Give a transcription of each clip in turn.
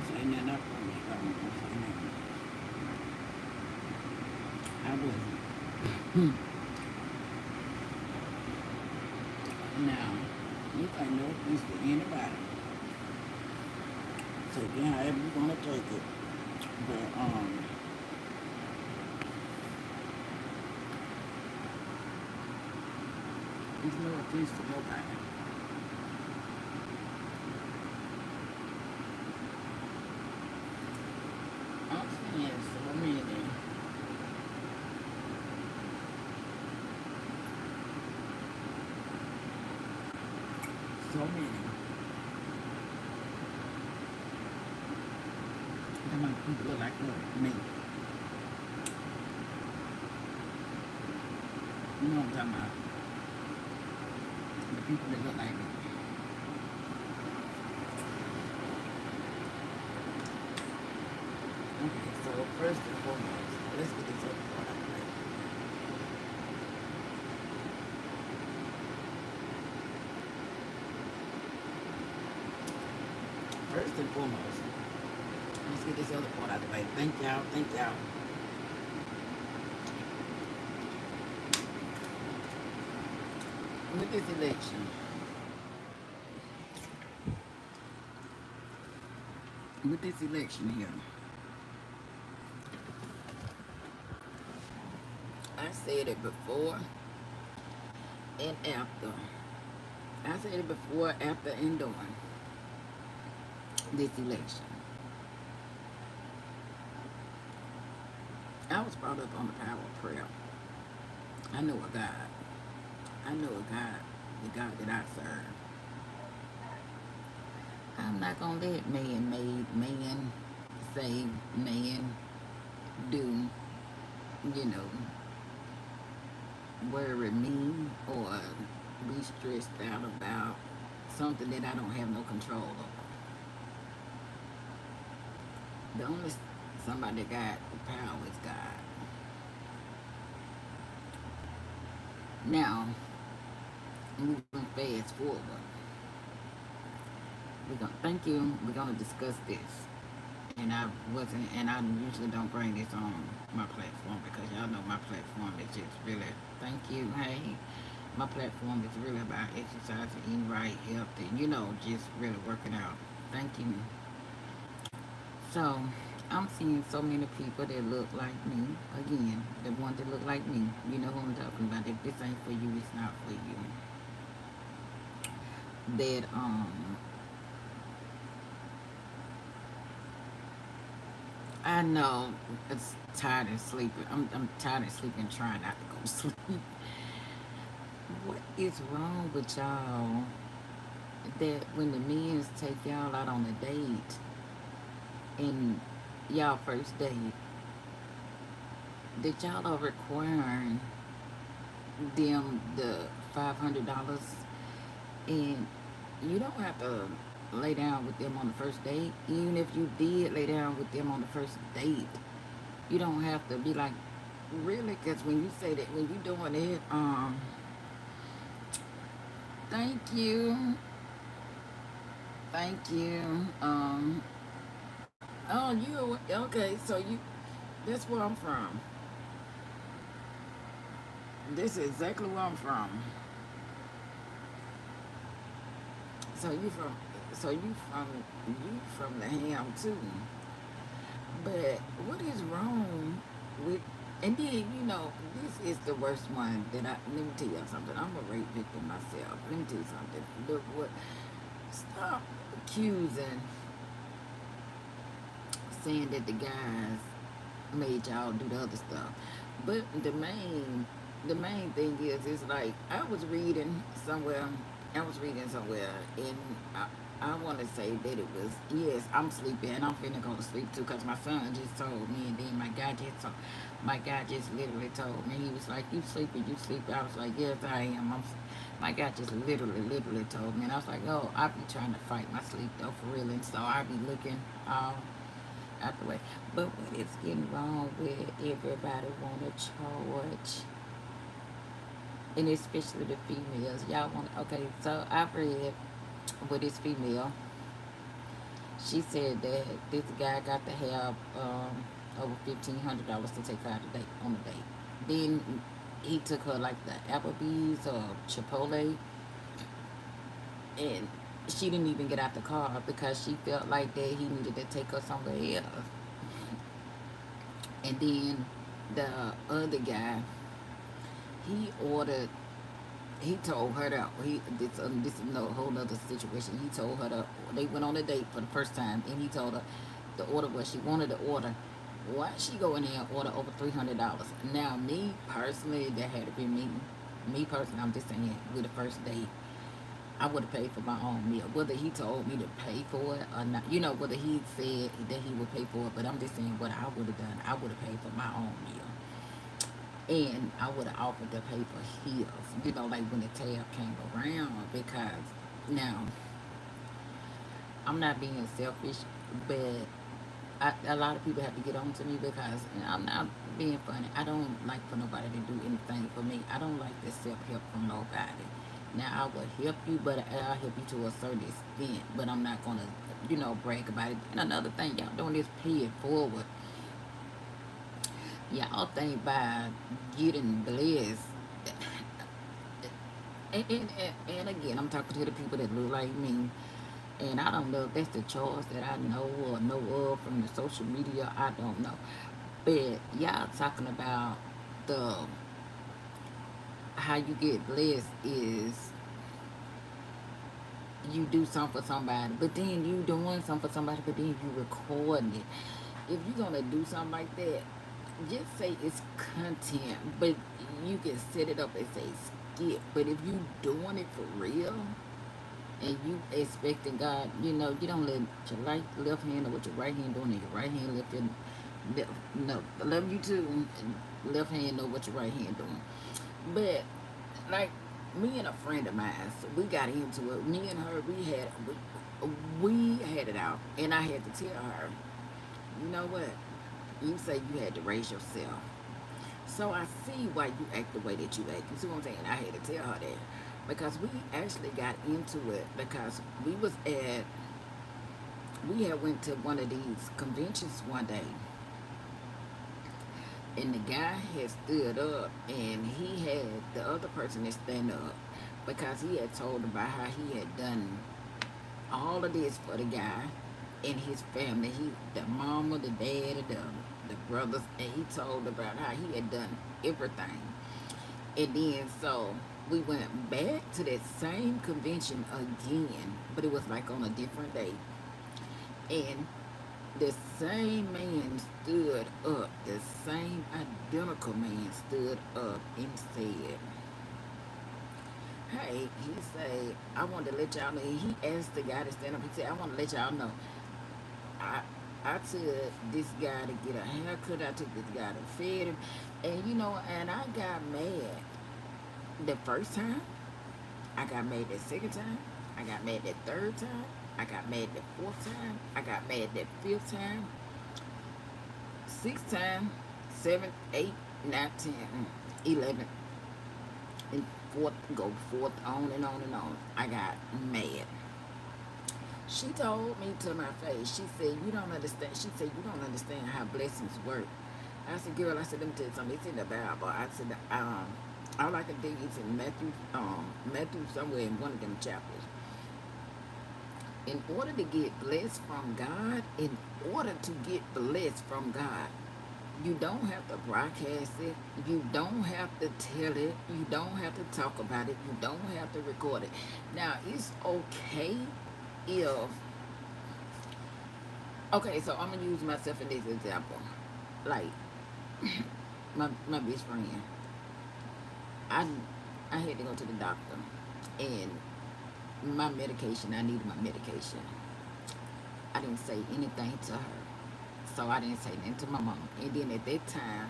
say nothing up for me. I wasn't. Now, you can no offense to anybody. Take it however you want to take it. But, there's no offense to nobody. I'm saying so many, so many. That my people look like me. You know what I'm talking about? The people that look like me. Okay, so first and foremost, let's get this other part out of the way. First and foremost, let's get this other part out of the way. Thank y'all, thank y'all. With this election, here, I said it before and after. I said it before, after, and during this election. I was brought up on the power of prayer. I know a God. I know a God, the God that I serve. I'm not going to let man say, man do, you know, worry me or be stressed out about something that I don't have no control over. The only somebody that got the power is God. Now, moving fast forward, we're gonna thank you. We're gonna discuss this, and I usually don't bring this on my platform because y'all know my platform is just really thank you. Hey, my platform is really about exercising, eating right, healthy, just really working out. Thank you. So, I'm seeing so many people that look like me. Again, the ones that look like me. You know who I'm talking about. If this ain't for you, it's not for you. That I know it's tired of sleeping. I'm tired of sleeping, trying not to go to sleep. What is wrong with y'all that when the men take y'all out on a date and y'all first date, that y'all are requiring them the $500, and you don't have to lay down with them on the first date. Even if you did lay down with them on the first date, you don't have to be like, really, because when you say that, when you doing it, thank you, thank you, oh, you, okay, so that's where I'm from. This is exactly where I'm from. So so you from the ham too. But what is wrong with, and then, this is the worst one that let me tell you something. I'm a rape victim myself. Let me tell you something. Look what, stop accusing, saying that the guys made y'all do the other stuff. But the main thing is like I was reading somewhere, and I want to say that it was, yes, I'm sleeping and I'm finna go to sleep too, because my son just told me, and then my guy just literally told me, he was like, you sleeping, you sleep. I was like, yes, I am. My guy just literally told me, and I was like, oh, I be trying to fight my sleep though, for real, and so I be looking all out the way. But what is getting wrong with everybody want to charge, and especially the females? Y'all want, okay, so I've read with this female, She said that this guy got to have over $1,500 to take her out a date on a date. Then he took her like the Applebee's or Chipotle, and she didn't even get out the car because she felt like that he needed to take her somewhere else. And then the other guy, he ordered. He told her that this is no whole other situation. He told her that they went on a date for the first time, and he told her the order what she wanted to order. Why she go in there and order over $300? Now, me personally, that had to be me. Me personally, I'm just saying, with the first date, I would have paid for my own meal. Whether he told me to pay for it or not, whether he said that he would pay for it, but I'm just saying what I would have done. I would have paid for my own meal. And I would have offered to pay for his, like when the tab came around. Because now, I'm not being selfish, but a lot of people have to get on to me because I'm not being funny. I don't like for nobody to do anything for me. I don't like this self help from nobody. Now I will help you, but I'll help you to a certain extent. But I'm not gonna, brag about it. And another thing, y'all doing this pay it forward. Y'all think by getting blessed. And again, I'm talking to the people that look like me. And I don't know if that's the choice that I know or know of from the social media. I don't know. But y'all talking about the how you get blessed is you do something for somebody, but then you doing something for somebody, but then you recording it. If you're gonna do something like that, just say it's content, but you can set it up as a skit. But if you doing it for real and you expecting God, you don't let your right left hand know what your right hand doing, and your right hand left your left, no, I love you too. Left hand know what your right hand doing. But like me and a friend of mine, so we got into it. Me and her, we had it out, and I had to tell her, you know what? You say you had to raise yourself. So I see why you act the way that you act. You see what I'm saying? I had to tell her that. Because we actually got into it because we had went to one of these conventions one day, and the guy had stood up, and he had the other person that stand up because he had told about how he had done all of this for the guy and his family. The mama, the dad, the brothers, and he told about how he had done everything. And then so we went back to that same convention again, but it was like on a different day. And the same man stood up, the same identical man stood up and said, hey, he said, I want to let y'all know. He asked the guy to stand up. He said, I want to let y'all know. I I took this guy to get a haircut. I took this guy to feed him. And I got mad the first time. I got mad the second time. I got mad the third time. I got mad the fourth time. I got mad the fifth time. Sixth time. Seventh, eighth, ninth, 10, 11, and fourth, go fourth, on and on and on. I got mad. She told me to my face, she said, you don't understand. She said, you don't understand how blessings work. I said, girl, I said, let me tell you something. It's in the Bible. I said, all I can think is in Matthew somewhere in one of them chapters. In order to get blessed from God, in order to get blessed from God, you don't have to broadcast it. You don't have to tell it. You don't have to talk about it. You don't have to record it. Now, it's okay if, okay, so I'm going to use myself in this example. Like, my best friend, I, I had to go to the doctor, and my medication, I needed my medication. I didn't say anything to her. So I didn't say anything to my mom. And then at that time,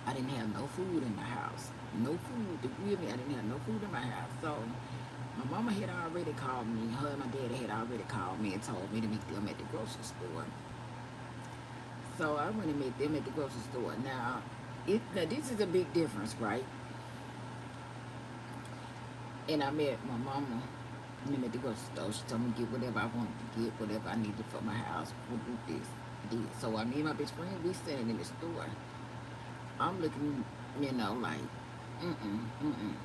I didn't have no food in my house. No food. To give me, I didn't have no food in my house. So my mama had already called me. Her and my daddy had already called me and told me to meet them at the grocery store. So I went and met them at the grocery store. Now this is a big difference, right? And I met my mama You know, to go to the store. She told me to get whatever I wanted to get, whatever I needed for my house. We'll do this, this. So I, me and my best friend, we sitting in the store. I'm looking, like,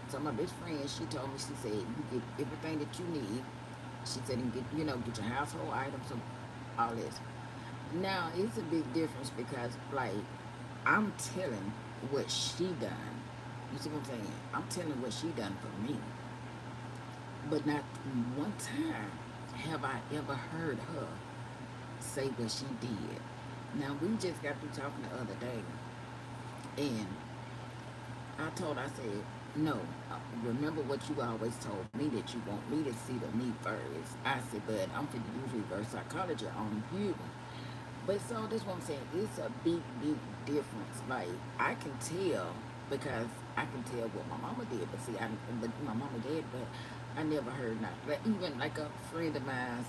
So my best friend, she told me, she said, you get everything that you need. She said, and get your household items and all this. Now it's a big difference because, like, I'm telling what she done. You see what I'm saying? I'm telling what she done for me. But not one time have I ever heard her say what she did. Now we just got through talking the other day, and I told her, I said, no, remember what you always told me that you want me to see the me first. I said, but I'm finna use reverse psychology on you. But so this what I'm saying, it's a big, big difference. Like I can tell because I can tell what my mama did, but see, but my mama did, but I never heard not. Like even like a friend of mine,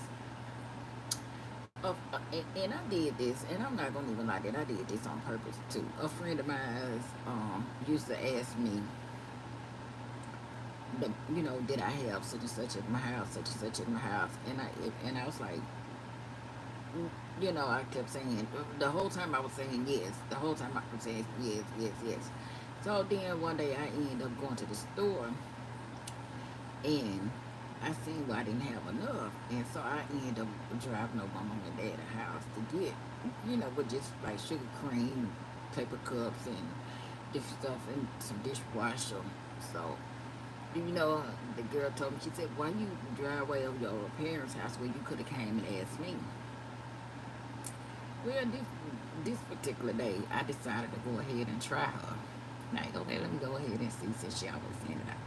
and I did this, and I'm not gonna even lie that I did this on purpose too. A friend of mine used to ask me, did I have such and such at my house, such and such at my house, and I was like, I kept saying the whole time I was saying yes. The whole time I was saying yes, yes, yes. So then one day I ended up going to the store and I seen I didn't have enough, and so I ended up driving over my mom and dad's house to get, with just like sugar cream, paper cups, and different stuff, and some dishwasher. So, you know, the girl told me, she said, "Why you drive away over your parents' house where you could have came and asked me?" Well, this particular day, I decided to go ahead and try her. Like, okay, let me go ahead and see since she always sent it out.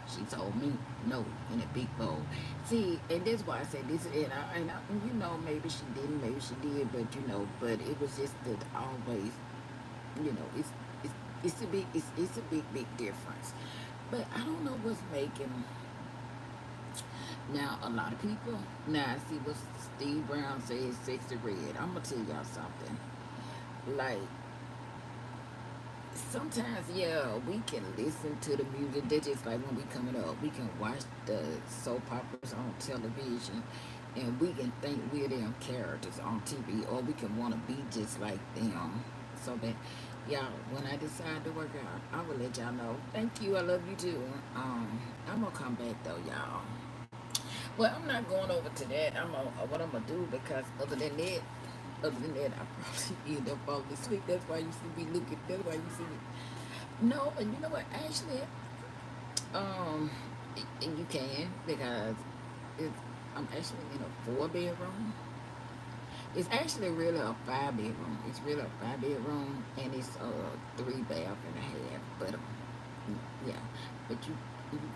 She told me no in a big bowl. See, and that's why I said this. Maybe she didn't, maybe she did, but it was just that always, you know, it's it's a big difference. But I don't know what's making now a lot of people. Now I see what Steve Brown says, sexy red. I'm gonna tell y'all something. Like sometimes, yeah, we can listen to the music. They just like when we coming up, we can watch the soap operas on television, and we can think we're them characters on TV, or we can want to be just like them. So that, y'all, when I decide to work out, I will let y'all know. Thank you. I love you too. I'm gonna come back though, y'all. Well, I'm not going over to that. What I'm gonna do because other than that, I probably end up falling asleep. That's why you see me looking. That's why you see me. No, and you know what? Actually, um, and you can because it's, I'm actually in a 4 bedroom. It's actually really a 5 bedroom. It's really a 5 bedroom, and it's 3 bath and a half. But yeah, but you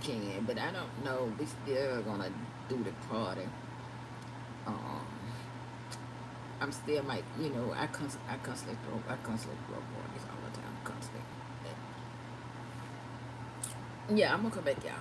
can. But I don't know. We still gonna do the party. Um, I'm still might, I constantly throw parties all the time, constantly. Yeah, I'm gonna come back, y'all.